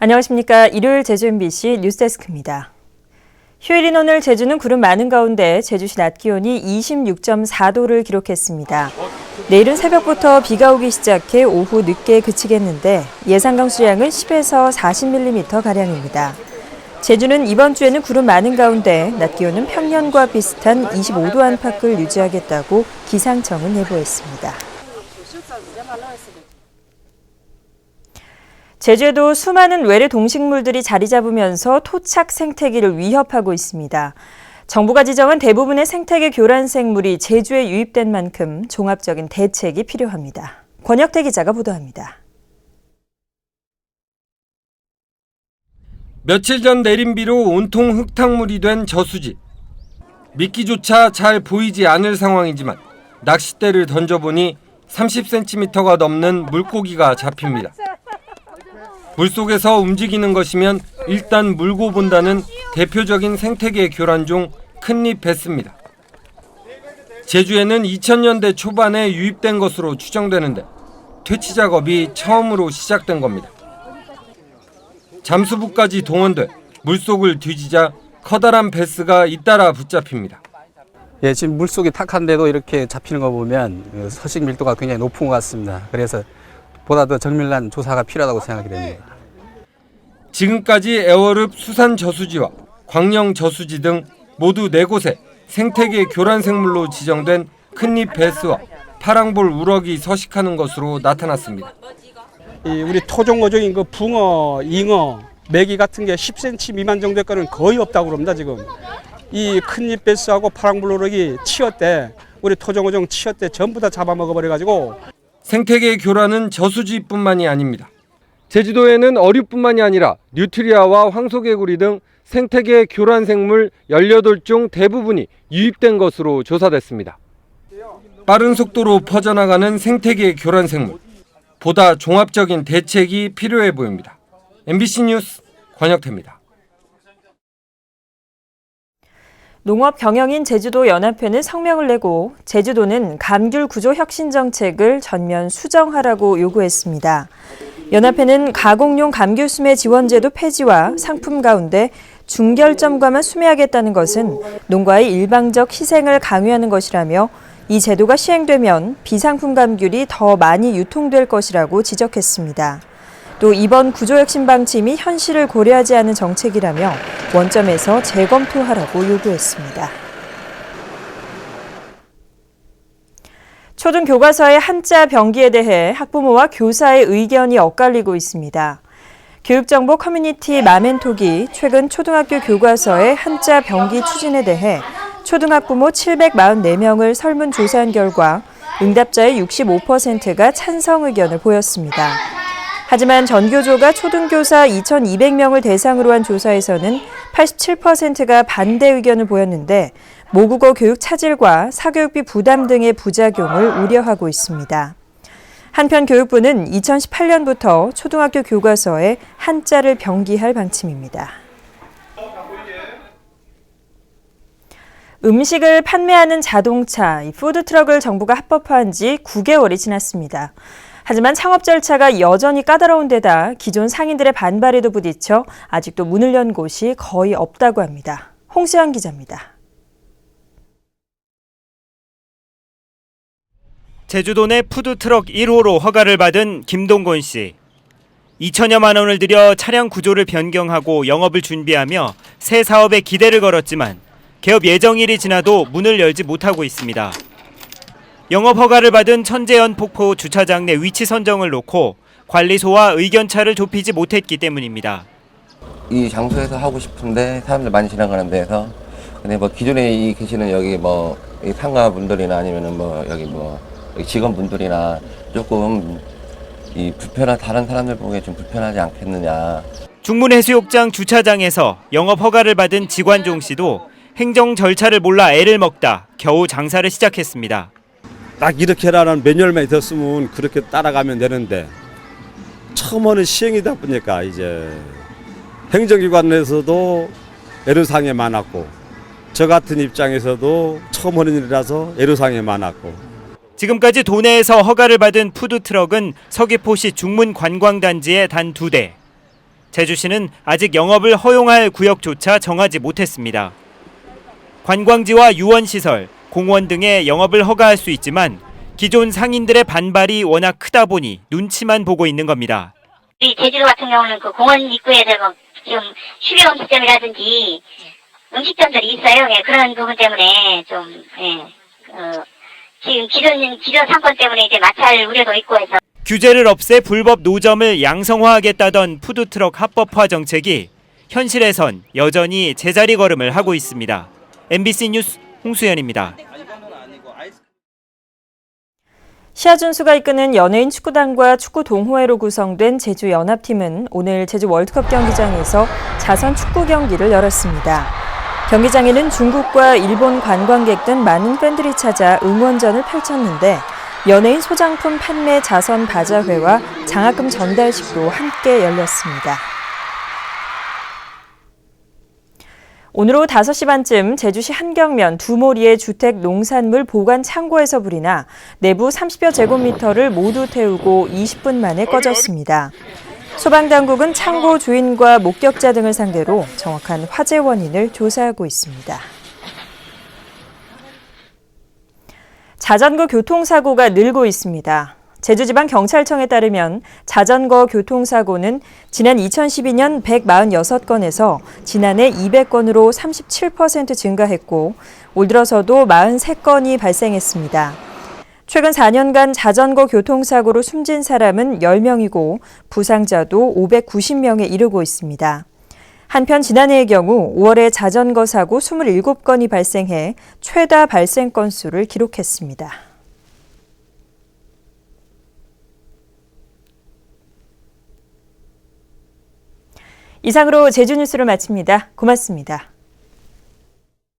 안녕하십니까. 일요일 제주 MBC 뉴스데스크입니다. 휴일인 오늘 제주는 구름 많은 가운데 제주시 낮 기온이 26.4도를 기록했습니다. 내일은 새벽부터 비가 오기 시작해 오후 늦게 그치겠는데 예상 강수량은 10에서 40mm가량입니다. 제주는 이번 주에는 구름 많은 가운데 낮 기온은 평년과 비슷한 25도 안팎을 유지하겠다고 기상청은 예보했습니다. 제주에도 수많은 외래 동식물들이 자리 잡으면서 토착 생태계를 위협하고 있습니다. 정부가 지정한 대부분의 생태계 교란 생물이 제주에 유입된 만큼 종합적인 대책이 필요합니다. 권혁태 기자가 보도합니다. 며칠 전 내린 비로 온통 흙탕물이 된 저수지. 미끼조차 잘 보이지 않을 상황이지만 낚싯대를 던져보니 30cm가 넘는 물고기가 잡힙니다. 물속에서 움직이는 것이면 일단 물고 본다는 대표적인 생태계 교란종 큰잎 베스입니다. 제주에는 2000년대 초반에 유입된 것으로 추정되는데 퇴치 작업이 처음으로 시작된 겁니다. 잠수부까지 동원돼 물속을 뒤지자 커다란 베스가 잇따라 붙잡힙니다. 예, 지금 물속이 탁한데도 이렇게 잡히는 거 보면 서식 밀도가 굉장히 높은 것 같습니다. 그래서 보다 더 정밀한 조사가 필요하다고 생각이 됩니다. 지금까지 애월읍 수산저수지와 광령저수지 등 모두 4곳에 생태계 교란생물로 지정된 큰잎 베스와 파랑볼 우럭이 서식하는 것으로 나타났습니다. 우리 토종어종인 그 붕어, 잉어, 메기 같은 게 10cm 미만 정도의 거는 거의 없다고 그럽니다. 지금 이 큰잎 베스하고 파랑볼 우럭이 치어때 우리 토종어종 치어때 전부 다 잡아먹어버려가지고 생태계 교란은 저수지뿐만이 아닙니다. 제주도에는 어류뿐만이 아니라 뉴트리아와 황소개구리 등 생태계 교란생물 18종 대부분이 유입된 것으로 조사됐습니다. 빠른 속도로 퍼져나가는 생태계 교란생물. 보다 종합적인 대책이 필요해 보입니다. MBC 뉴스 권혁태입니다. 농업경영인 제주도 연합회는 성명을 내고 제주도는 감귤 구조 혁신 정책을 전면 수정하라고 요구했습니다. 연합회는 가공용 감귤 수매 지원제도 폐지와 상품 가운데 중결점과만 수매하겠다는 것은 농가의 일방적 희생을 강요하는 것이라며 이 제도가 시행되면 비상품 감귤이 더 많이 유통될 것이라고 지적했습니다. 또 이번 구조혁신 방침이 현실을 고려하지 않은 정책이라며 원점에서 재검토하라고 요구했습니다. 초등교과서의 한자 병기에 대해 학부모와 교사의 의견이 엇갈리고 있습니다. 교육정보 커뮤니티 마멘톡이 최근 초등학교 교과서의 한자 병기 추진에 대해 초등학부모 744명을 설문조사한 결과 응답자의 65%가 찬성 의견을 보였습니다. 하지만 전교조가 초등교사 2,200명을 대상으로 한 조사에서는 87%가 반대 의견을 보였는데 모국어 교육 차질과 사교육비 부담 등의 부작용을 우려하고 있습니다. 한편 교육부는 2018년부터 초등학교 교과서에 한자를 병기할 방침입니다. 음식을 판매하는 자동차, 푸드트럭을 정부가 합법화한 지 9개월이 지났습니다. 하지만 창업 절차가 여전히 까다로운 데다 기존 상인들의 반발에도 부딪혀 아직도 문을 연 곳이 거의 없다고 합니다. 홍수연 기자입니다. 제주도 내 푸드트럭 1호로 허가를 받은 김동곤 씨. 2천여만 원을 들여 차량 구조를 변경하고 영업을 준비하며 새 사업에 기대를 걸었지만 개업 예정일이 지나도 문을 열지 못하고 있습니다. 영업 허가를 받은 천재현 폭포 주차장 내 위치 선정을 놓고 관리소와 의견차를 좁히지 못했기 때문입니다. 이 장소에서 하고 싶은데 사람들 많이 지나가는 데에서 근데 뭐 기존에 계시는 여기 뭐 상가분들이나 아니면은 뭐 여기 직원분들이나 조금 이 다른 사람들 보기에 좀 불편하지 않겠느냐. 중문해수욕장 주차장에서 영업 허가를 받은 지관종 씨도 행정 절차를 몰라 애를 먹다 겨우 장사를 시작했습니다. 딱 이렇게라는 매뉴얼만 있었으면 그렇게 따라가면 되는데 처음 하는 시행이다 보니까 이제 행정기관에서도 애로사항이 많았고 저 같은 입장에서도 처음 하는 일이라서 애로사항이 많았고 지금까지 도내에서 허가를 받은 푸드트럭은 서귀포시 중문 관광단지에 단 2대. 제주시는 아직 영업을 허용할 구역조차 정하지 못했습니다. 관광지와 유원시설, 공원 등의 영업을 허가할 수 있지만 기존 상인들의 반발이 워낙 크다 보니 눈치만 보고 있는 겁니다. 우리 제주도 같은 경우는 그 공원 입구에서 뭐 지금 휴게 음식점이라든지 음식점들이 있어요. 예, 그런 부분 때문에 좀 지금 기존 상권 때문에 이제 마찰 우려도 있고 해서. 규제를 없애 불법 노점을 양성화하겠다던 푸드트럭 합법화 정책이 현실에선 여전히 제자리 걸음을 하고 있습니다. MBC 뉴스 홍수연입니다. 시아 준수가 이끄는 연예인 축구단과 축구동호회로 구성된 제주연합팀은 오늘 제주 월드컵 경기장에서 자선 축구 경기를 열었습니다. 경기장에는 중국과 일본 관광객 등 많은 팬들이 찾아 응원전을 펼쳤는데 연예인 소장품 판매 자선 바자회와 장학금 전달식도 함께 열렸습니다. 오늘 오후 5시 반쯤 제주시 한경면 두모리의 주택 농산물 보관 창고에서 불이 나 내부 30여 제곱미터를 모두 태우고 20분 만에 꺼졌습니다. 소방당국은 창고 주인과 목격자 등을 상대로 정확한 화재 원인을 조사하고 있습니다. 자전거 교통사고가 늘고 있습니다. 제주지방경찰청에 따르면 자전거 교통사고는 지난 2012년 146건에서 지난해 200건으로 37% 증가했고 올 들어서도 43건이 발생했습니다. 최근 4년간 자전거 교통사고로 숨진 사람은 10명이고 부상자도 590명에 이르고 있습니다. 한편 지난해의 경우 5월에 자전거 사고 27건이 발생해 최다 발생 건수를 기록했습니다. 이상으로 제주뉴스를 마칩니다. 고맙습니다.